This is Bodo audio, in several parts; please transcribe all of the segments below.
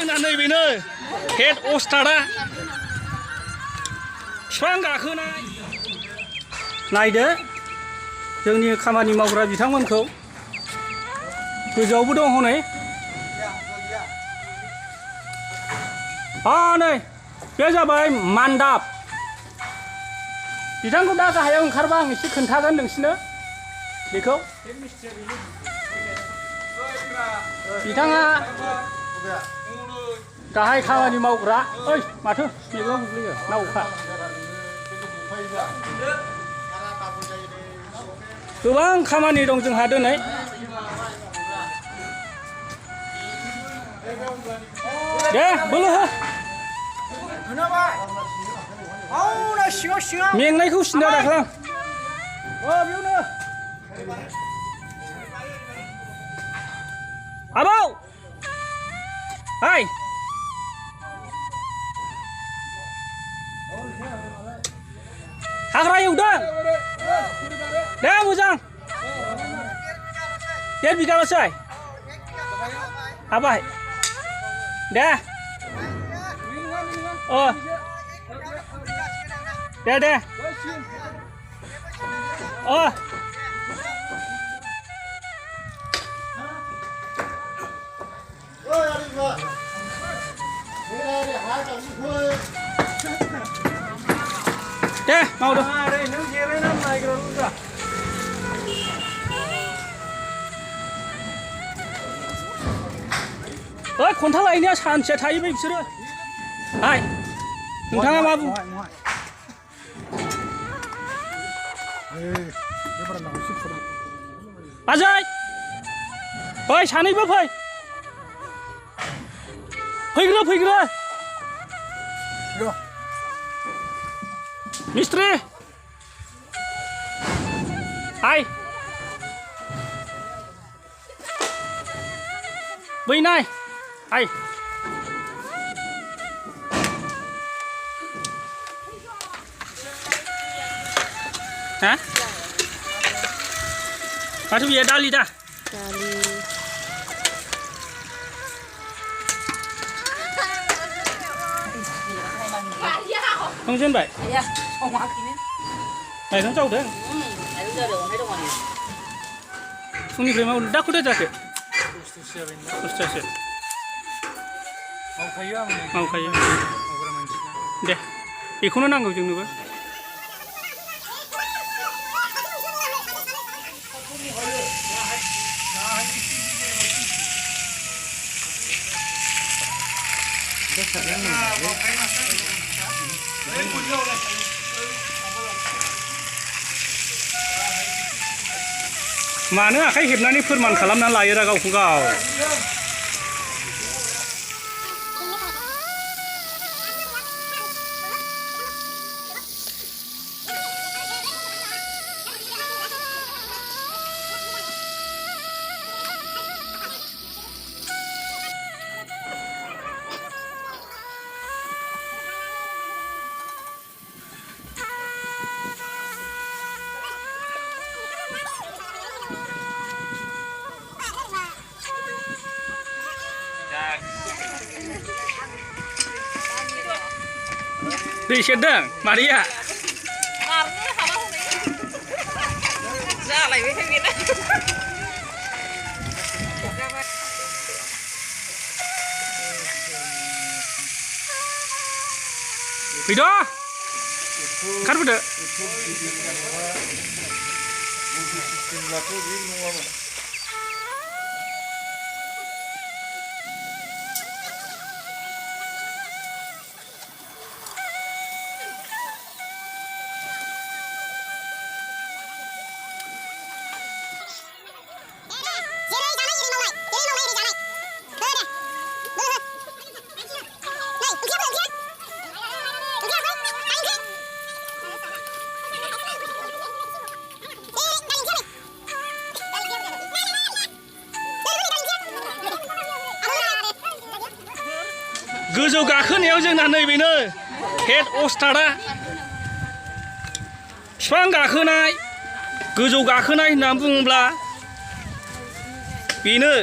जोंना नैबेनो हेड अस्टाडा बिफां गाखोनाय नायदो जोंनि खामानि मावग्रा बिथांमोनखौ गोजौआवबो दं हनै नै बे जाबाय मान्दाब बिथांखौ दा गाहायाव ओंखारबा आं एसे खोन्थागोन नोंसिनो बेखौ बिथाङा गाहाय खामानि मावग्रा ओइ माथो मेगनाव गोग्लैयो ना अखा गोबां खामानि दं जोंहा दिनै दे बोलो हो मेंनायखौ सिन्था दाखालाम बेयावनो आबौ हाय हाग्रा एवदों दे मोजां 1.5 बिगाल'सै हाबाय दे दे deh mau dong kontak lainnya सानसे थायो बे बिसोरो हाय नोंथाङा मा बुं बाजै फै सानैबो फैग्रो मिस्ट्रि हाय बैनाय हाय ha माथो बियो दालि दा संजेनबाय माइरं जावदों फुंनिफ्राय मावदों दा खयथा जाखो 10थासो मावखायो दे बेखौनो नांगौ जोंनोबो मानो आखाइ हेबनानै फोरमान खालामनानै लायोरा गावखौ गाव दै सेरदों मादैया फैद' ओंखारबोदो गोजौ गाखोनायाव जोंना नैबेनो हेड अस्टाडा बिफां गाखोनाय गोजौ गाखोनाय होनना बुङोब्ला बेनो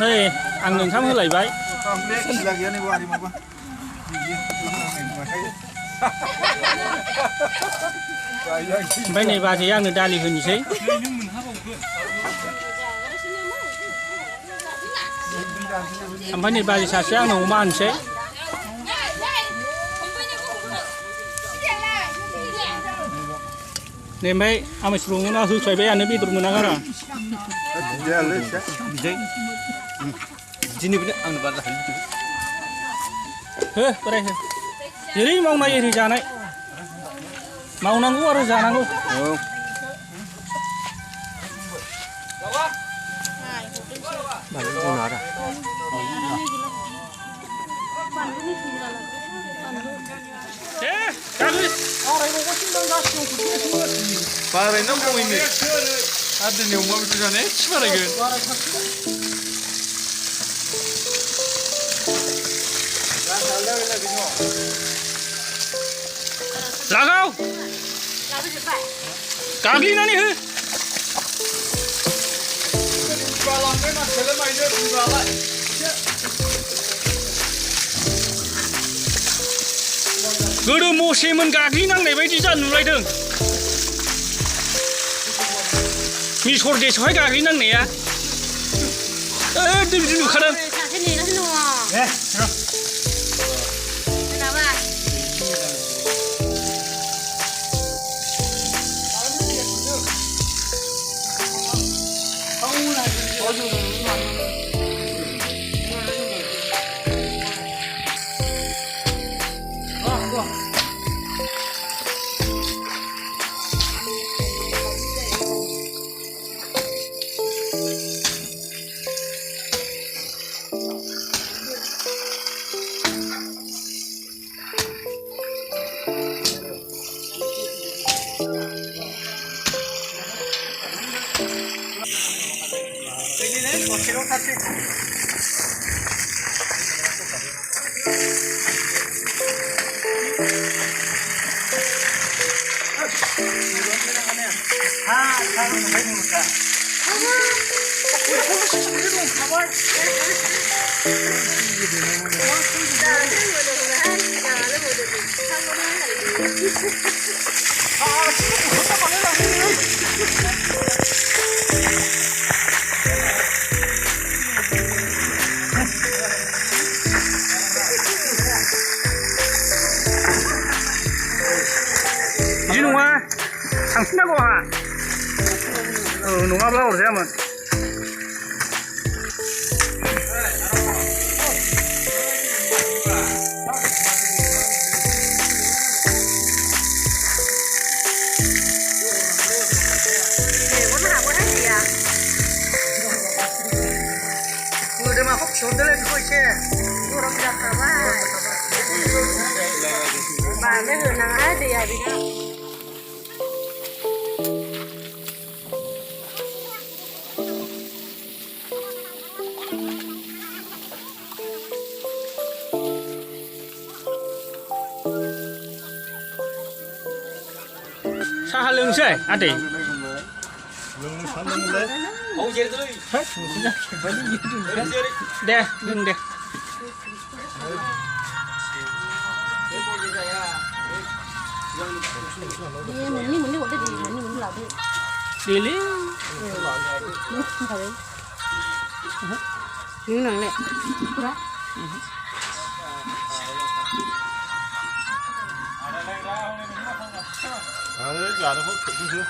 नै आं ओंखाम होलायबाय ओमफ्राय नै बाजैया आंनो दालि होनोसै ओमफ्राय नै बाजै सासेया आंनो अमा होनोसै नै ओमफ्राय आमाय सुबुंमोना होस्लायबायानो बेदर मोनागारा दिनैबो आंनो बारा हायो हो बोराय हो जेरै मावनाय एरै जानाय मावनांगौ आरो जानांगौ बारायनांगौ इनो आरो दिनै अमा बेदर जानाया एसे बारायगोन लागाव गाग्लिनानै हो गोदो मसेमोन गाग्लिनांनाय बायदि जा नुलायदों मिसर देसआवहाय गाग्लिनांनाया बिदि नुखादों बिदि नङा थांफिननांगौ आंहा नङाब्ला अरजायामोन मोदोमाखौ फिसौदोलाय बेखौ एसे गरम जाथारबाय मानो होनाङा दैया बेना साहा लोंसै आदै दे लों दे Dili. Những nặng này. À, đấy, gà nó hút thịt chưa?